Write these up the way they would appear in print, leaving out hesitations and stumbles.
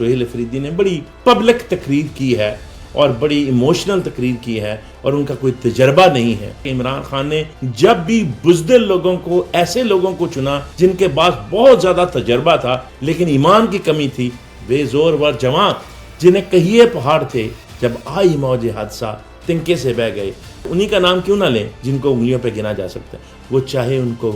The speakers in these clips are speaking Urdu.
سہیل افریدی نے بڑی پبلک تقریر کی ہے اور بڑی ایموشنل تقریر کی ہے اور ان کا کوئی تجربہ نہیں ہے۔ عمران خان نے جب بھی بزدل لوگوں کو، ایسے لوگوں کو چنا جن کے پاس بہت زیادہ تجربہ تھا لیکن ایمان کی کمی تھی، بے زور ور جوان جنہیں کہیے پہاڑ تھے، جب آئی موج حادثہ تنکے سے بہ گئے، انہی کا نام کیوں نہ لیں جن کو انگلیوں پہ گنا جا سکتا ہے۔ وہ چاہے ان کو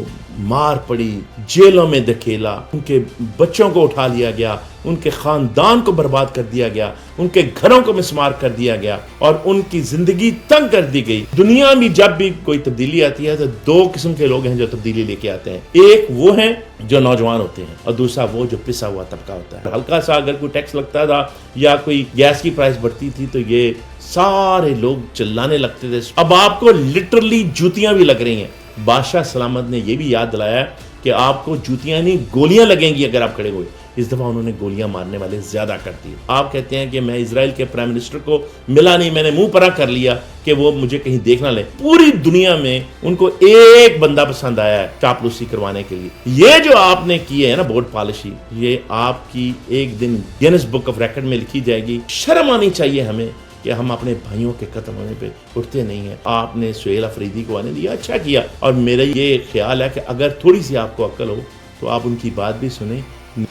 مار پڑی، جیلوں میں دھکیلا، ان کے بچوں کو اٹھا لیا گیا، ان کے خاندان کو برباد کر دیا گیا، ان کے گھروں کو مسمار کر دیا گیا اور ان کی زندگی تنگ کر دی گئی۔ دنیا میں جب بھی کوئی تبدیلی آتی ہے تو دو قسم کے لوگ ہیں جو تبدیلی لے کے آتے ہیں، ایک وہ ہیں جو نوجوان ہوتے ہیں اور دوسرا وہ جو پسا ہوا طبقہ ہوتا ہے۔ ہلکا سا اگر کوئی ٹیکس لگتا تھا یا کوئی گیس کی پرائس بڑھتی تھی تو یہ سارے لوگ چلانے لگتے تھے۔ اب آپ کو لٹرلی جوتیاں بھی لگ رہی ہیں۔ بادشاہ سلامت نے یہ بھی یاد دلایا کہ آپ کو جوتیاں نہیں گولیاں لگیں گی اگر آپ کھڑے ہوئے۔ اس دفعہ انہوں نے گولیاں مارنے والے زیادہ کر دی۔ آپ کہتے ہیں کہ میں اسرائیل کے پرائم منسٹر کو ملا نہیں، میں نے منہ پرا کر لیا کہ وہ مجھے کہیں دیکھنا لے۔ پوری دنیا میں ان کو ایک بندہ پسند آیا ہے چاپلوسی کروانے کے لیے۔ یہ جو آپ نے کی ہے نا بورڈ پالیسی، یہ آپ کی ایک دن گینس بک آف ریکارڈ میں لکھی جائے گی۔ شرم آنی چاہیے ہمیں کہ ہم اپنے بھائیوں کے قتل ہونے پہ اٹھتے نہیں ہیں۔ آپ نے سہیل افریدی کو آنے دیا، اچھا کیا، اور میرا یہ خیال ہے کہ اگر تھوڑی سی آپ کو عقل ہو تو آپ ان کی بات بھی سنیں۔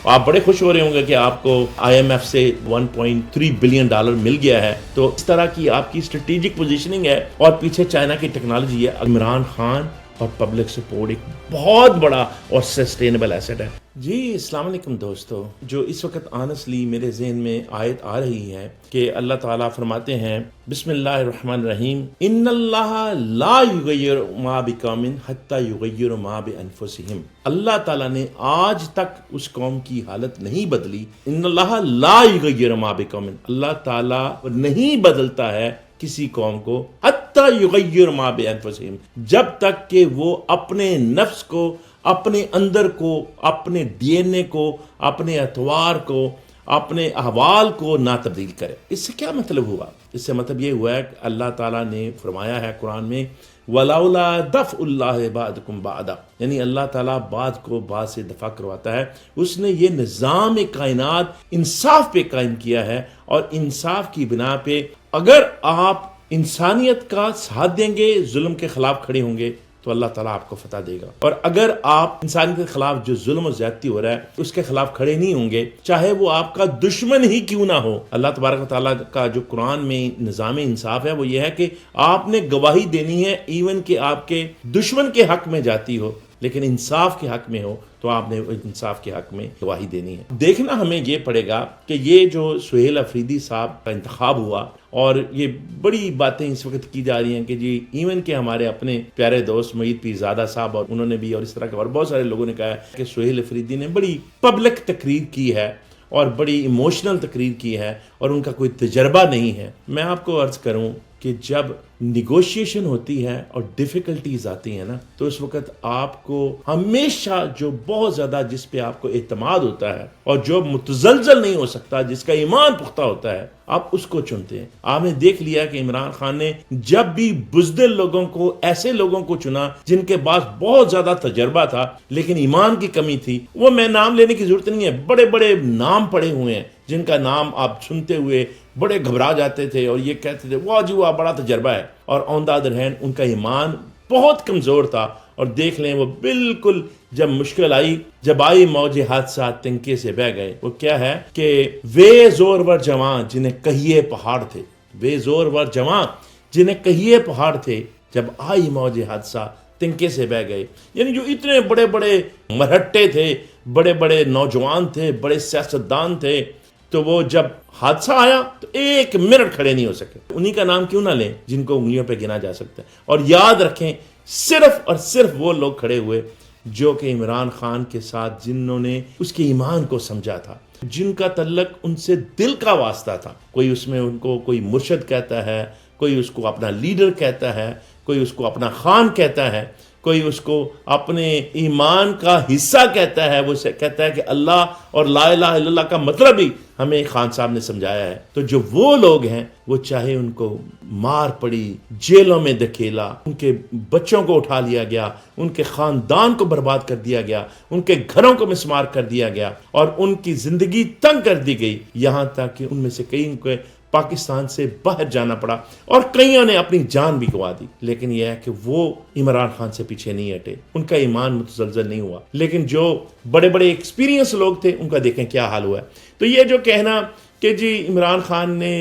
آپ بڑے خوش ہو رہے ہوں گے کہ آپ کو آئی ایم ایف سے $1.3 بلین مل گیا ہے، تو اس طرح کی آپ کی اسٹریٹجک پوزیشننگ ہے اور پیچھے چائنا کی ٹیکنالوجی ہے۔ عمران خان اور پبلک سپورٹ ایک بہت بڑا اور سسٹینیبل ایسٹ ہے۔ جی السلام علیکم دوستو، جو اس وقت آنسٹلی میرے ذہن میں آیت آ رہی ہے کہ اللہ تعالیٰ فرماتے ہیں بسم اللہ الرحمن الرحیم، ان اللہ لا یغیر ما بقوم حتی یغیروا ما بانفسہم۔ اللہ تعالیٰ نے آج تک اس قوم کی حالت نہیں بدلی۔ ان اللہ لا یغیر ما بقوم، اللہ تعالیٰ نہیں بدلتا ہے کسی قوم کو حتی یغیر ما بانفسہم، جب تک کہ وہ اپنے نفس کو، اپنے اندر کو، اپنے ڈی این اے کو، اپنے اطوار کو، اپنے احوال کو نہ تبدیل کرے۔ اس سے کیا مطلب ہوا؟ اس سے مطلب یہ ہوا ہے کہ اللہ تعالیٰ نے فرمایا ہے قرآن میں وَلَوْلَا دَفْعُ اللَّهِ بَعْضَكُمْ بَعْضًا، یعنی اللہ تعالیٰ بعض کو بعض سے دفع کرواتا ہے۔ اس نے یہ نظام کائنات انصاف پہ قائم کیا ہے، اور انصاف کی بنا پہ اگر آپ انسانیت کا ساتھ دیں گے، ظلم کے خلاف کھڑے ہوں گے تو اللہ تعالیٰ آپ کو فتح دے گا، اور اگر آپ انسانیت کے خلاف جو ظلم و زیادتی ہو رہا ہے اس کے خلاف کھڑے نہیں ہوں گے، چاہے وہ آپ کا دشمن ہی کیوں نہ ہو۔ اللہ تبارک و تعالیٰ کا جو قرآن میں نظام انصاف ہے وہ یہ ہے کہ آپ نے گواہی دینی ہے ایون کہ آپ کے دشمن کے حق میں جاتی ہو، لیکن انصاف کے حق میں ہو تو آپ نے انصاف کے حق میں گواہی دینی ہے۔ دیکھنا ہمیں یہ پڑے گا کہ یہ جو سہیل افریدی صاحب کا انتخاب ہوا، اور یہ بڑی باتیں اس وقت کی جا رہی ہیں کہ جی ایون کہ ہمارے اپنے پیارے دوست معید پیرزادہ صاحب اور انہوں نے بھی، اور اس طرح کے اور بہت سارے لوگوں نے کہا ہے کہ سہیل افریدی نے بڑی پبلک تقریر کی ہے اور بڑی ایموشنل تقریر کی ہے اور ان کا کوئی تجربہ نہیں ہے۔ میں آپ کو عرض کروں کہ جب نیگوشیشن ہوتی ہے اور ڈیفیکلٹیز آتی ہیں نا، تو اس وقت آپ کو ہمیشہ جو بہت زیادہ جس پہ آپ کو اعتماد ہوتا ہے اور جو متزلزل نہیں ہو سکتا، جس کا ایمان پختہ ہوتا ہے، آپ اس کو چنتے ہیں۔ آپ نے دیکھ لیا کہ عمران خان نے جب بھی بزدل لوگوں کو، ایسے لوگوں کو چنا جن کے پاس بہت زیادہ تجربہ تھا لیکن ایمان کی کمی تھی۔ وہ میں نام لینے کی ضرورت نہیں ہے، بڑے بڑے نام پڑے ہوئے ہیں جن کا نام آپ سنتے ہوئے بڑے گھبرا جاتے تھے اور یہ کہتے تھے واہ جی واہ بڑا تجربہ ہے، اور آن دا ادر ہینڈ ان کا ایمان بہت کمزور تھا۔ اور دیکھ لیں وہ بالکل جب مشکل آئی، جب آئی موج حادثات تنکے سے بہ گئے۔ وہ کیا ہے کہ وے زور ور جوان جنہیں کہیے پہاڑ تھے، وے زور ور جوان جنہیں کہیے پہاڑ تھے، جب آئی موج حادثہ تنکے سے بہ گئے۔ یعنی جو اتنے بڑے بڑے مرہٹے تھے، بڑے بڑے نوجوان تھے، بڑے سیاستدان تھے، تو وہ جب حادثہ آیا تو ایک منٹ کھڑے نہیں ہو سکے۔ انہی کا نام کیوں نہ لیں جن کو انگلیوں پہ گنا جا سکتا ہے۔ اور یاد رکھیں صرف اور صرف وہ لوگ کھڑے ہوئے جو کہ عمران خان کے ساتھ، جنہوں نے اس کے ایمان کو سمجھا تھا، جن کا تعلق ان سے دل کا واسطہ تھا۔ کوئی اس میں ان کو کوئی مرشد کہتا ہے، کوئی اس کو اپنا لیڈر کہتا ہے، کوئی اس کو اپنا خان کہتا ہے، کوئی اس کو اپنے ایمان کا حصہ کہتا ہے۔ وہ کہتا ہے کہ اللہ اور لا الہ الا اللہ کا مطلب ہی ہمیں خان صاحب نے سمجھایا ہے. تو جو وہ لوگ ہیں وہ چاہے ان کو مار پڑی، جیلوں میں دھکیلا، ان کے بچوں کو اٹھا لیا گیا، ان کے خاندان کو برباد کر دیا گیا، ان کے گھروں کو مسمار کر دیا گیا اور ان کی زندگی تنگ کر دی گئی، یہاں تک کہ ان میں سے کئی کو پاکستان سے باہر جانا پڑا اور کئیوں نے اپنی جان بھی گوا دی. لیکن یہ ہے کہ وہ عمران خان سے پیچھے نہیں ہٹے، ان کا ایمان متزلزل نہیں ہوا. لیکن جو بڑے بڑے ایکسپیرینس لوگ تھے ان کا دیکھیں کیا حال ہوا ہے. تو یہ جو کہنا کہ جی عمران خان نے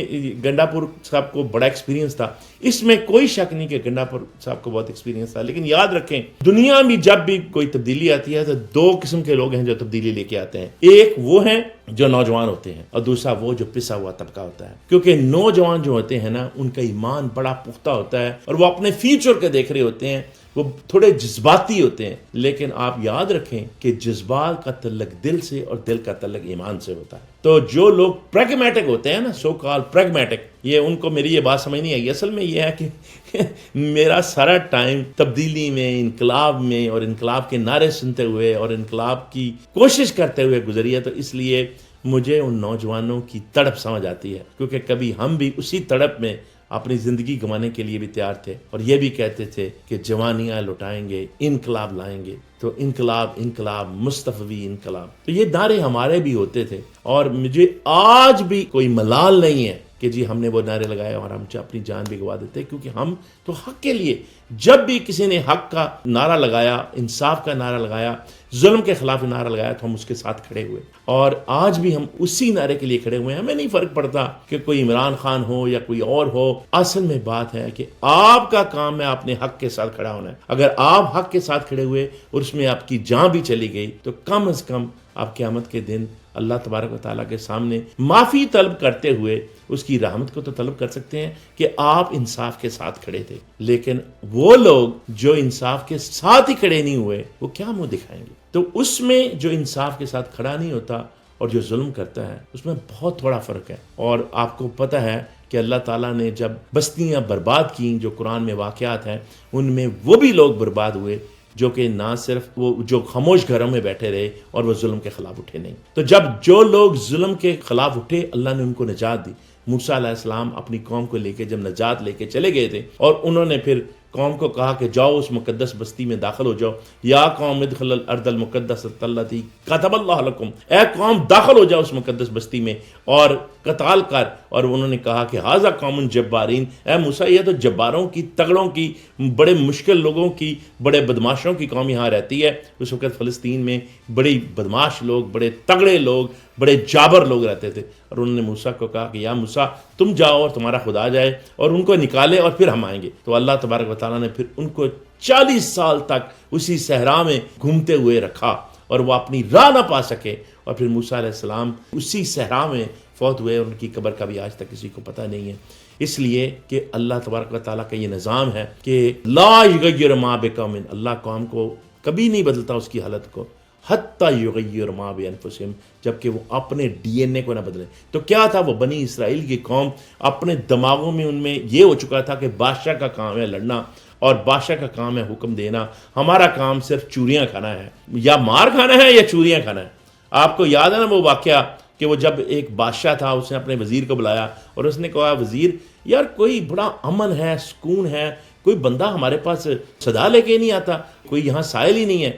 گنڈاپور صاحب کو بڑا ایکسپیرینس تھا، اس میں کوئی شک نہیں کہ گنڈاپور صاحب کو بہت ایکسپیرینس تھا. لیکن یاد رکھیں دنیا میں جب بھی کوئی تبدیلی آتی ہے تو دو قسم کے لوگ ہیں جو تبدیلی لے کے آتے ہیں. ایک وہ ہیں جو نوجوان ہوتے ہیں اور دوسرا وہ جو پسا ہوا طبقہ ہوتا ہے. کیونکہ نوجوان جو ہوتے ہیں نا ان کا ایمان بڑا پختہ ہوتا ہے اور وہ اپنے فیوچر کے دیکھ رہے ہوتے ہیں، وہ تھوڑے جذباتی ہوتے ہیں. لیکن آپ یاد رکھیں کہ جذبات کا تعلق دل سے اور دل کا تعلق ایمان سے ہوتا ہے. تو جو لوگ پریگمیٹک ہوتے ہیں نا، سو کال پریگمیٹک، یہ ان کو میری یہ بات سمجھ نہیں آئی. اصل میں یہ ہے کہ میرا سارا ٹائم تبدیلی میں، انقلاب میں اور انقلاب کے نعرے سنتے ہوئے اور انقلاب کی کوشش کرتے ہوئے گزری ہے. تو اس لیے مجھے ان نوجوانوں کی تڑپ سمجھ آتی ہے، کیونکہ کبھی ہم بھی اسی تڑپ میں اپنی زندگی گنوانے کے لیے بھی تیار تھے اور یہ بھی کہتے تھے کہ جوانیاں لٹائیں گے، انقلاب لائیں گے. تو انقلاب انقلاب مصطفی انقلاب، تو یہ نعرے ہمارے بھی ہوتے تھے. اور مجھے آج بھی کوئی ملال نہیں ہے کہ جی ہم نے وہ نعرے لگائے اور ہم اپنی جان بھی گوا دیتے، کیونکہ ہم تو حق کے لیے جب بھی کسی نے حق کا نعرہ لگایا، انصاف کا نعرہ لگایا، ظلم کے خلاف نعرہ لگایا تو ہم اس کے ساتھ کھڑے ہوئے. اور آج بھی ہم اسی نعرے کے لیے کھڑے ہوئے ہیں. ہمیں نہیں فرق پڑتا کہ کوئی عمران خان ہو یا کوئی اور ہو. اصل میں بات ہے کہ آپ کا کام ہے اپنے حق کے ساتھ کھڑا ہونا ہے. اگر آپ حق کے ساتھ کھڑے ہوئے اور اس میں آپ کی جان بھی چلی گئی تو کم از کم آپ قیامت کے دن اللہ تبارک و تعالیٰ کے سامنے معافی طلب کرتے ہوئے اس کی رحمت کو تو طلب کر سکتے ہیں کہ آپ انصاف کے ساتھ کھڑے تھے. لیکن وہ لوگ جو انصاف کے ساتھ ہی کھڑے نہیں ہوئے وہ کیا منہ دکھائیں گے؟ تو اس میں جو انصاف کے ساتھ کھڑا نہیں ہوتا اور جو ظلم کرتا ہے اس میں بہت تھوڑا فرق ہے. اور آپ کو پتہ ہے کہ اللہ تعالیٰ نے جب بستیاں برباد کیں، جو قرآن میں واقعات ہیں، ان میں وہ بھی لوگ برباد ہوئے جو کہ نہ صرف وہ جو خاموش گھروں میں بیٹھے رہے اور وہ ظلم کے خلاف اٹھے نہیں. تو جب جو لوگ ظلم کے خلاف اٹھے اللہ نے ان کو نجات دی. موسیٰ علیہ السلام اپنی قوم کو لے کے جب نجات لے کے چلے گئے تھے اور انہوں نے پھر قوم کو کہا کہ جاؤ اس مقدس بستی میں داخل ہو جاؤ، یا قوم ادخلوا الارض المقدسۃ التی کتب اللہ لکم، اے قوم داخل ہو جاؤ اس مقدس بستی میں اور قتال کر. اور انہوں نے کہا کہ ھذا قوم جبارین، اے موسیٰ یہ تو جباروں کی، تگڑوں کی، بڑے مشکل لوگوں کی، بڑے بدماشوں کی قوم یہاں رہتی ہے. اس وقت فلسطین میں بڑے بدماش لوگ، بڑے تگڑے لوگ، بڑے جابر لوگ رہتے تھے. اور انہوں نے موسیٰ کو کہا کہ یا موسیٰ تم جاؤ اور تمہارا خدا جائے اور ان کو نکالے اور پھر ہم آئیں گے. تو اللہ تبارک و تعالیٰ نے پھر ان کو 40 سال تک اسی صحرا میں گھومتے ہوئے رکھا اور وہ اپنی راہ نہ پا سکے. اور پھر موسیٰ علیہ السلام اسی صحرا میں فوت ہوئے اور ان کی قبر کا بھی آج تک کسی کو پتہ نہیں ہے. اس لیے کہ اللہ تبارک و تعالیٰ کا یہ نظام ہے کہ لا یغیر ما بقوم، اللہ قوم کو کبھی نہیں بدلتا اس کی حالت کو، حتی یغیر ما بانفسہم، جبکہ وہ اپنے ڈی این اے کو نہ بدلے. تو کیا تھا؟ وہ بنی اسرائیل کی قوم اپنے دماغوں میں ان میں یہ ہو چکا تھا کہ بادشاہ کا کام ہے لڑنا اور بادشاہ کا کام ہے حکم دینا، ہمارا کام صرف چوریاں کھانا ہے، یا مار کھانا ہے یا چوریاں کھانا ہے. آپ کو یاد ہے نا وہ واقعہ کہ وہ جب ایک بادشاہ تھا اس نے اپنے وزیر کو بلایا اور اس نے کہا وزیر یار کوئی بڑا امن ہے، سکون ہے، کوئی بندہ ہمارے پاس صدا لے کے نہیں آتا، کوئی یہاں سائل ہی نہیں ہے.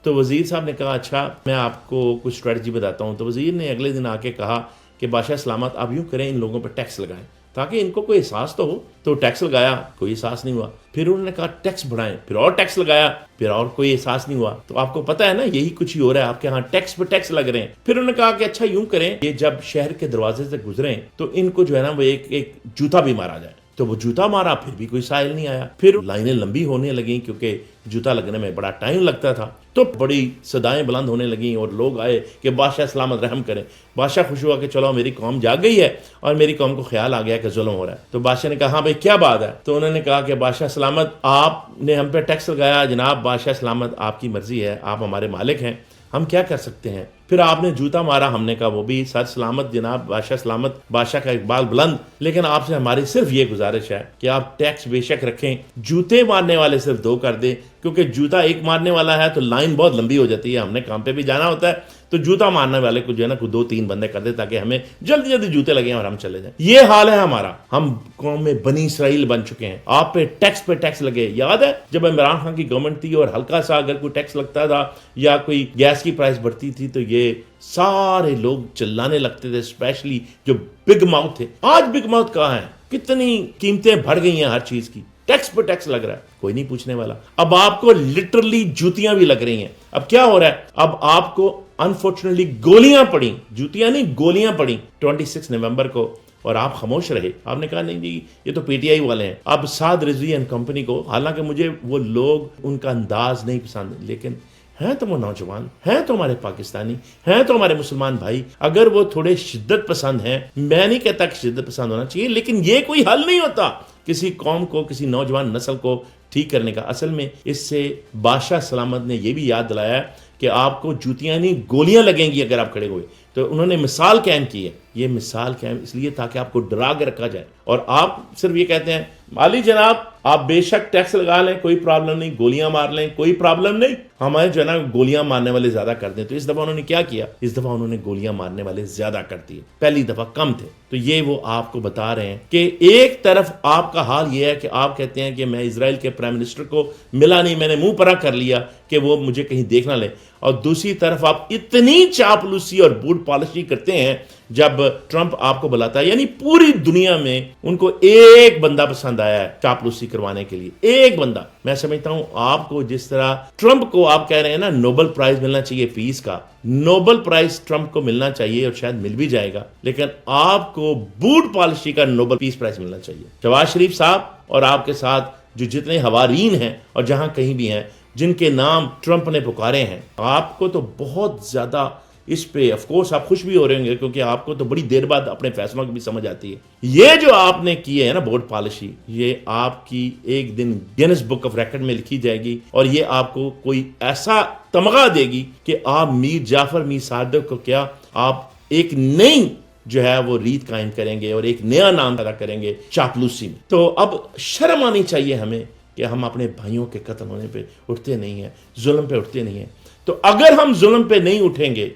تو وزیر صاحب نے کہا اچھا میں آپ کو کچھ اسٹریٹجی بتاتا ہوں. تو وزیر نے اگلے دن آ کے کہا کہ بادشاہ سلامت آپ یوں کریں، ان لوگوں پہ ٹیکس لگائیں تاکہ ان کو کوئی احساس تو ہو. تو ٹیکس لگایا، کوئی احساس نہیں ہوا. پھر انہوں نے کہا ٹیکس بڑھائیں، پھر اور ٹیکس لگایا، پھر اور کوئی احساس نہیں ہوا. تو آپ کو پتہ ہے نا یہی کچھ ہی ہو رہا ہے آپ کے ہاں، ٹیکس پہ ٹیکس لگ رہے ہیں. پھر انہوں نے کہا کہ اچھا یوں کریں، یہ جب شہر کے دروازے سے گزریں تو ان کو جو ہے نا وہ ایک جوتا بھی مارا جائے. تو وہ جوتا مارا، پھر بھی کوئی سائل نہیں آیا. پھر لائنیں لمبی ہونے لگیں کیونکہ جوتا لگنے میں بڑا ٹائم لگتا تھا. تو بڑی صدائیں بلند ہونے لگیں اور لوگ آئے کہ بادشاہ سلامت رحم کریں. بادشاہ خوش ہوا کہ چلو میری قوم جاگ گئی ہے اور میری قوم کو خیال آ گیا کہ ظلم ہو رہا ہے. تو بادشاہ نے کہا ہاں بھائی کیا بات ہے؟ تو انہوں نے کہا کہ بادشاہ سلامت آپ نے ہم پہ ٹیکس لگایا، جناب بادشاہ سلامت آپ کی مرضی ہے، آپ ہمارے مالک ہیں، ہم کیا کر سکتے ہیں. پھر آپ نے جوتا مارا، ہم نے کہا وہ بھی سر سلامت جناب بادشاہ سلامت، بادشاہ کا اقبال بلند، لیکن آپ سے ہماری صرف یہ گزارش ہے کہ آپ ٹیکس بے شک رکھیں، جوتے مارنے والے صرف 2 کر دیں، کیونکہ جوتا ایک مارنے والا ہے تو لائن بہت لمبی ہو جاتی ہے، ہم نے کام پہ بھی جانا ہوتا ہے تو جوتا مارنے والے کو جو ہے نا کوئی 2-3 بندے کر دے تاکہ ہمیں جلدی جلدی جوتے لگیں اور ہم چلے جائیں. یہ حال ہے ہمارا. ہم قوم میں بنی اسرائیل بن چکے ہیں. آپ پہ ٹیکس لگے. یاد ہے جب عمران خان کی گورنمنٹ تھی اور ہلکا سا اگر کوئی ٹیکس لگتا تھا یا کوئی گیس کی پرائس بڑھتی تھی تو یہ سارے لوگ چلانے لگتے تھے, اسپیشلی جو بگ ماؤتھ تھے. آج بگ ماؤتھ کہاں ہے؟ کتنی قیمتیں بڑھ گئی ہیں ہر چیز کی. ٹیکس پہ ٹیکس لگ رہا ہے, کوئی نہیں پوچھنے والا. اب آپ کو لٹرلی جوتیاں بھی لگ رہی ہیں. اب کیا ہو رہا ہے؟ اب آپ کو انفارچونیٹلی گولیاں پڑیں, جوتیاں نہیں گولیاں پڑیں 26 نومبر کو, اور آپ خاموش رہے. آپ نے کہا نہیں جی یہ تو پی ٹی آئی والے ہیں. اب سعد رضوی اینڈ کمپنی کو, حالانکہ مجھے وہ لوگ ان کا انداز نہیں پسند, لیکن ہیں تو وہ نوجوان, ہیں تو ہمارے پاکستانی, ہیں تو ہمارے مسلمان بھائی. اگر وہ تھوڑے شدت پسند ہیں, میں نہیں کہتا کہ شدت پسند ہونا چاہیے, لیکن یہ کوئی حل نہیں ہوتا کسی قوم کو, کسی نوجوان نسل کو ٹھیک کرنے کا. اصل میں اس سے بادشاہ سلامت نے یہ بھی یاد دلایا کہ آپ کو جوتیاں نہیں گولیاں لگیں گی اگر آپ کھڑے ہوئے. تو انہوں نے مثال قائم کی ہے. یہ مثال قائم اس لیے تاکہ آپ کو ڈرا کے رکھا جائے, اور آپ صرف یہ کہتے ہیں مالی جناب آپ بے شک ٹیکس لگا لیں, کوئی پرابلم نہیں, گولیاں مار لیں, کوئی پرابلم نہیں. ہمارے جو ہے نا گولیاں مارنے والے زیادہ کر دیں. تو اس دفعہ انہوں نے کیا کیا؟ اس دفعہ انہوں نے گولیاں مارنے والے زیادہ کر دیے, پہلی دفعہ کم تھے. تو یہ وہ آپ کو بتا رہے ہیں کہ ایک طرف آپ کا حال یہ ہے کہ آپ کہتے ہیں کہ میں اسرائیل کے پرائم منسٹر کو ملا نہیں, میں نے منہ پرا کر لیا کہ وہ مجھے کہیں دیکھ نہ لے, اور دوسری طرف آپ اتنی چاپلوسی اور بوٹ پالشی کرتے ہیں جب ٹرمپ آپ کو بلاتا ہے. یعنی پوری دنیا میں ان کو ایک بندہ پسند آیا ہے چاپلوسی کروانے کے لیے, ایک بندہ. میں سمجھتا ہوں آپ کو جس طرح ٹرمپ کو آپ کہہ رہے ہیں نا نوبل پرائز ملنا چاہیے پیس کا, نوبل پرائز ٹرمپ کو ملنا چاہیے اور شاید مل بھی جائے گا, لیکن آپ کو بوٹ پالشی کا نوبل پیس پرائز ملنا چاہیے. شہباز شریف صاحب اور آپ کے ساتھ جو جتنے حوارین ہیں اور جہاں کہیں بھی ہیں جن کے نام ٹرمپ نے پکارے ہیں, آپ کو تو بہت زیادہ اس پہ آف کورس آپ خوش بھی ہو رہے ہوں گے, کیونکہ آپ کو تو بڑی دیر بعد اپنے فیصلوں کی بھی سمجھ آتی ہے. یہ جو آپ نے کیے ہے نا بورڈ پالشی, یہ آپ کی ایک دن گینس بک آف ریکارڈ میں لکھی جائے گی, اور یہ آپ کو کوئی ایسا تمغہ دے گی کہ آپ میر جعفر میر صادق کو کیا, آپ ایک نئی جو ہے وہ ریت قائم کریں گے اور ایک نیا نام پیدا کریں گے چاپلوسی میں. تو اب شرم آنی چاہیے ہمیں کہ ہم اپنے بھائیوں کے قتل ہونے پہ اٹھتے نہیں ہیں, ظلم پہ اٹھتے نہیں ہیں. تو اگر ہم ظلم پہ نہیں اٹھیں گے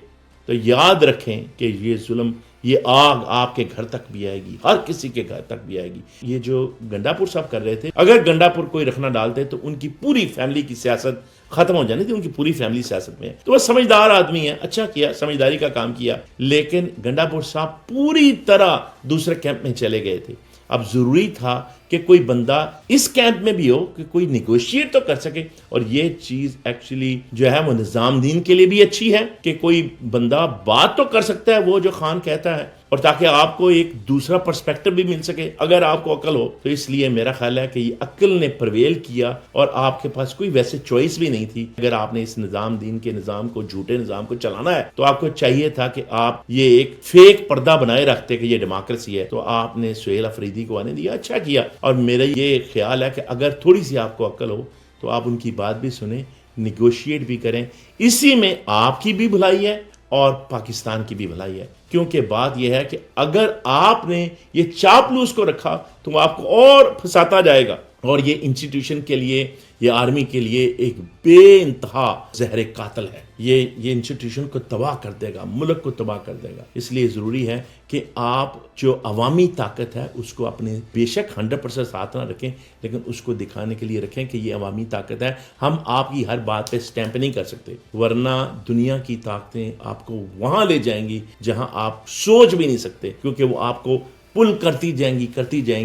تو یاد رکھیں کہ یہ ظلم, یہ آگ آپ کے گھر تک بھی آئے گی, ہر کسی کے گھر تک بھی آئے گی. یہ جو گنڈا پور صاحب کر رہے تھے, اگر گنڈا پور کوئی رکھنا ڈالتے تو ان کی پوری فیملی کی سیاست ختم ہو جانی تھی. ان کی پوری فیملی سیاست میں ہے, تو وہ سمجھدار آدمی ہے, اچھا کیا, سمجھداری کا کام کیا. لیکن گنڈا پور صاحب پوری طرح دوسرے کیمپ میں چلے گئے تھے. اب ضروری تھا کہ کوئی بندہ اس کیمپ میں بھی ہو کہ کوئی نیگوشیٹ تو کر سکے, اور یہ چیز ایکچولی جو ہے وہ نظام دین کے لیے بھی اچھی ہے کہ کوئی بندہ بات تو کر سکتا ہے وہ جو خان کہتا ہے, اور تاکہ آپ کو ایک دوسرا پرسپیکٹو بھی مل سکے اگر آپ کو عقل ہو. تو اس لیے میرا خیال ہے کہ یہ عقل نے پرویل کیا, اور آپ کے پاس کوئی ویسے چوائس بھی نہیں تھی. اگر آپ نے اس نظام دین کے نظام کو, جھوٹے نظام کو چلانا ہے, تو آپ کو چاہیے تھا کہ آپ یہ ایک فیک پردہ بنائے رکھتے کہ یہ ڈیموکریسی ہے. تو آپ نے سہیل افریدی کو آنے دیا, اچھا کیا. اور میرا یہ خیال ہے کہ اگر تھوڑی سی آپ کو عقل ہو تو آپ ان کی بات بھی سنیں, نیگوشیٹ بھی کریں. اسی میں آپ کی بھی بھلائی ہے اور پاکستان کی بھی بھلائی ہے, کیونکہ بات یہ ہے کہ اگر آپ نے یہ چاپلوس کو رکھا تو آپ کو اور پھنساتا جائے گا, اور یہ انسٹیٹیوشن کے لیے, یہ آرمی کے لیے ایک بے انتہا زہر قاتل ہے. یہ انسٹیٹیوشن کو تباہ کر دے گا, ملک کو تباہ کر دے گا. اس لیے ضروری ہے کہ آپ جو عوامی طاقت ہے اس کو اپنے بے شک 100% ساتھ نہ رکھیں, لیکن اس کو دکھانے کے لیے رکھیں کہ یہ عوامی طاقت ہے. ہم آپ کی ہر بات پہ سٹیمپ نہیں کر سکتے, ورنہ دنیا کی طاقتیں آپ کو وہاں لے جائیں گی جہاں آپ سوچ بھی نہیں سکتے, کیونکہ وہ آپ کو پل کرتی جائیں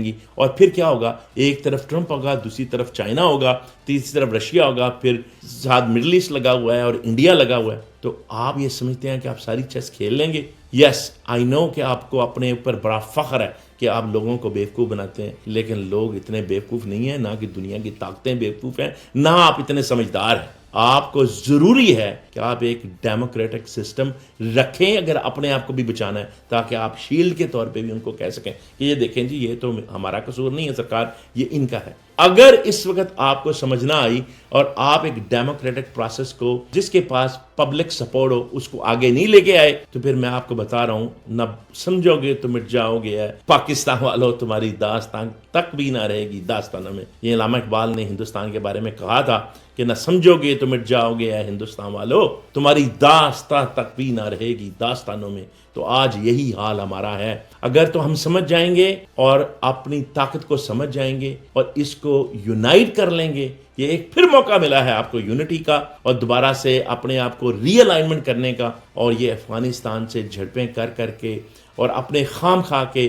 گی. اور پھر کیا ہوگا, ایک طرف ٹرمپ ہوگا, دوسری طرف چائنا ہوگا, تیسری طرف رشیا ہوگا, پھر ساتھ مڈل ایسٹ لگا ہوا ہے اور انڈیا لگا ہوا ہے. تو آپ یہ سمجھتے ہیں کہ آپ ساری چیس کھیل لیں گے. یس آئی نو کہ آپ کو اپنے اوپر بڑا فخر ہے کہ آپ لوگوں کو بیوقوف بناتے ہیں, لیکن لوگ اتنے بیوقوف نہیں ہیں, نہ کہ دنیا کی طاقتیں بیوقوف ہیں, نہ آپ اتنے سمجھدار ہیں. آپ کو ضروری ہے کہ آپ ایک ڈیموکریٹک سسٹم رکھیں اگر اپنے آپ کو بھی بچانا ہے, تاکہ آپ شیلڈ کے طور پہ بھی ان کو کہہ سکیں کہ یہ دیکھیں جی یہ تو ہمارا قصور نہیں ہے سرکار, یہ ان کا ہے. اگر اس وقت آپ کو سمجھ نہ آئی اور آپ ایک ڈیموکریٹک پروسیس کو جس کے پاس پبلک سپورٹ ہو اس کو آگے نہیں لے کے آئے تو پھر میں آپ کو بتا رہا ہوں نہ سمجھو گے تو مٹ جاؤ گے پاکستان والوں، تمہاری داستان تک بھی نہ رہے گی داستانوں میں۔ یہ علامہ اقبال نے ہندوستان کے بارے میں کہا تھا کہ نہ سمجھو گے تو مٹ جاؤ گے ہندوستان والوں، تمہاری داستان تک بھی نہ رہے گی داستانوں میں۔ تو آج یہی حال ہمارا ہے۔ اگر تو ہم سمجھ جائیں گے اور اپنی طاقت کو سمجھ جائیں گے اور اس کو یونائٹ کر لیں گے، یہ ایک پھر موقع ملا ہے آپ کو یونٹی کا اور دوبارہ سے اپنے آپ کو ری الائنمنٹ کرنے کا، اور یہ افغانستان سے جھڑپیں کر کے اور اپنے خام خواہ کے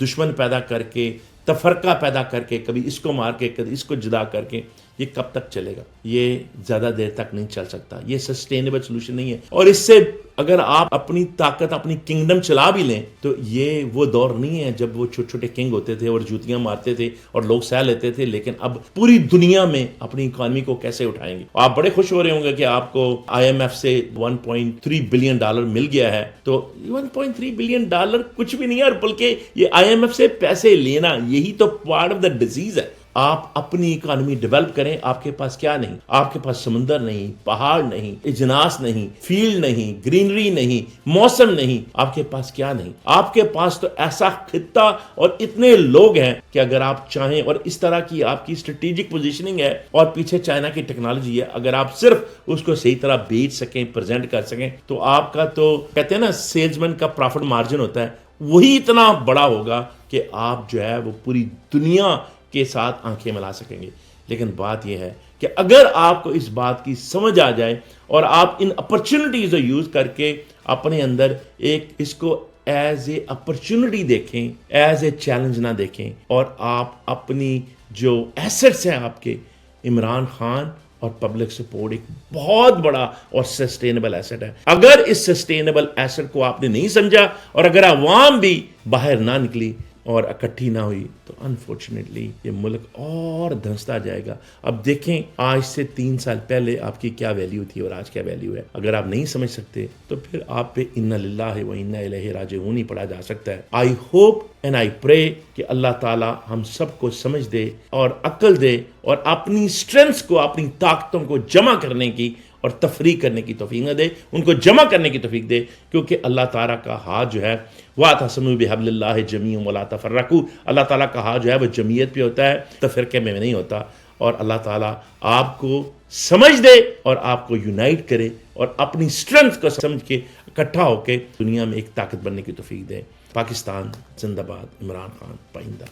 دشمن پیدا کر کے، تفرقہ پیدا کر کے، کبھی اس کو مار کے کبھی اس کو جدا کر کے، یہ کب تک چلے گا؟ یہ زیادہ دیر تک نہیں چل سکتا، یہ سسٹینیبل سولوشن نہیں ہے۔ اور اس سے اگر آپ اپنی طاقت اپنی کنگڈم چلا بھی لیں تو یہ وہ دور نہیں ہے جب وہ چھوٹے چھوٹے کنگ ہوتے تھے اور جوتیاں مارتے تھے اور لوگ سہ لیتے تھے، لیکن اب پوری دنیا میں اپنی اکانومی کو کیسے اٹھائیں گے؟ آپ بڑے خوش ہو رہے ہوں گے کہ آپ کو آئی ایم ایف سے $1.3 بلین مل گیا ہے، تو $1.3 بلین کچھ بھی نہیں ہے، اور بلکہ یہ آئی ایم ایف سے پیسے لینا یہی تو پارٹ آف دا ڈیزیز ہے۔ آپ اپنی اکانومی ڈیولپ کریں۔ آپ کے پاس کیا نہیں؟ آپ کے پاس سمندر نہیں، پہاڑ نہیں، اجناس نہیں، فیلڈ نہیں، گرینری نہیں، موسم نہیں، آپ کے پاس کیا نہیں؟ آپ کے پاس تو ایسا خطہ اور اتنے لوگ ہیں کہ اگر آپ چاہیں، اور اس طرح کی آپ کی اسٹریٹجک پوزیشننگ ہے، اور پیچھے چائنا کی ٹیکنالوجی ہے، اگر آپ صرف اس کو صحیح طرح بیچ سکیں، پریزنٹ کر سکیں، تو آپ کا تو کہتے ہیں نا سیلزمین کا پروفٹ مارجن ہوتا ہے، وہی اتنا بڑا ہوگا کہ آپ جو ہے وہ پوری دنیا کے ساتھ آنکھیں ملا سکیں گے۔ لیکن بات یہ ہے کہ اگر آپ کو اس بات کی سمجھ آ جائے اور آپ ان اپرچونٹیز کو یوز کر کے اپنے اندر ایک اس کو ایز اے اپرچونٹی دیکھیں، ایز اے چیلنج نہ دیکھیں، اور آپ اپنی جو ایسٹس ہیں آپ کے، عمران خان اور پبلک سپورٹ ایک بہت بڑا اور سسٹینیبل ایسٹ ہے۔ اگر اس سسٹینیبل ایسٹ کو آپ نے نہیں سمجھا اور اگر عوام بھی باہر نہ نکلی اور اکٹھی نہ ہوئی تو انفارچونیٹلی یہ ملک اور دھنستا جائے گا۔ اب دیکھیں آج سے 3 سال پہلے آپ کی کیا ویلیو تھی اور آج کیا ویلیو ہے۔ اگر آپ نہیں سمجھ سکتے تو پھر آپ پہ انا للہ و انا الیہ راجعون ہی پڑھا جا سکتا ہے۔ آئی ہوپ اینڈ آئی پرے کہ اللہ تعالی ہم سب کو سمجھ دے اور عقل دے اور اپنی اسٹرینتھس کو، اپنی طاقتوں کو جمع کرنے کی اور تفریق کرنے کی توفیق نہ دے، ان کو جمع کرنے کی توفیق دے، کیونکہ اللہ تعالیٰ کا ہاتھ جو ہے وَاعْتَصِمُوا بِحَبْلِ اللَّهِ جَمِيعًا وَلَا تَفَرَّقُوا، اللہ تعالیٰ کا ہاتھ جو ہے وہ جمعیت پہ ہوتا ہے، تفرقے میں نہیں ہوتا۔ اور اللہ تعالیٰ آپ کو سمجھ دے اور آپ کو یونائٹ کرے اور اپنی اسٹرینتھ کو سمجھ کے اکٹھا ہو کے دنیا میں ایک طاقت بننے کی توفیق دے۔ پاکستان زندہ باد، عمران خان پائندہ۔